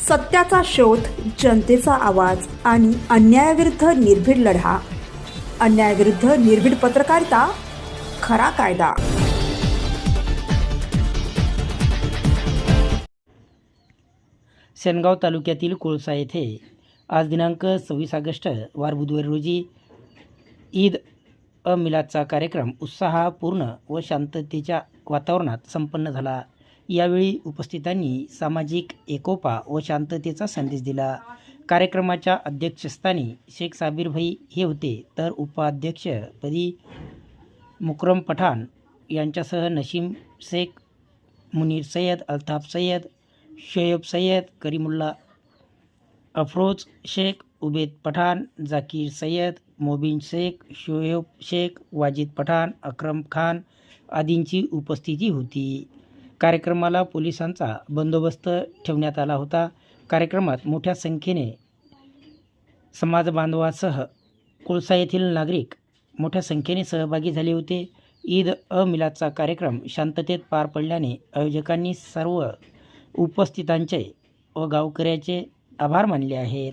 सत्याचा शोध, जनतेचा आवाज आणि अन्यायाविरुद्ध निर्भीड लढा. अन्यायाविरुद्ध निर्भीड पत्रकारिता, खरा कायदा. सेनगाव तालुक्यातील कोळसा येथे आज दिनांक 26 ऑगस्ट वार बुधवारी रोजी ईद मिलादचा कार्यक्रम उत्साहपूर्ण व शांततेच्या वातावरणात संपन्न झाला. यावेळी उपस्थितांनी सामाजिक एकोपा व शांततेचा संदेश दिला. कार्यक्रमाच्या अध्यक्षस्थानी शेख साबिर भाई हे होते, तर उपाध्यक्षपदी मुकरम पठाण यांच्यासह नसीम शेख, मुनीर सय्यद, अल्ताफ सय्यद, शोएब सय्यद, करीमुल्ला, अफरोज शेख, उबेद पठाण, जाकीर सय्यद, मोबिन शेख, शोएब शेख, वाजिद पठाण, अक्रम खान आदींची उपस्थिती होती. कार्यक्रमाला पोलिसांचा बंदोबस्त ठेवण्यात आला होता. कार्यक्रमात मोठ्या संख्येने समाजबांधवासह कोळसा येथील नागरिक मोठ्या संख्येने सहभागी झाले होते. ईद मिलादचा कार्यक्रम शांततेत पार पडल्याने आयोजकांनी सर्व उपस्थितांचे व गावकऱ्याचे आभार मानले आहेत.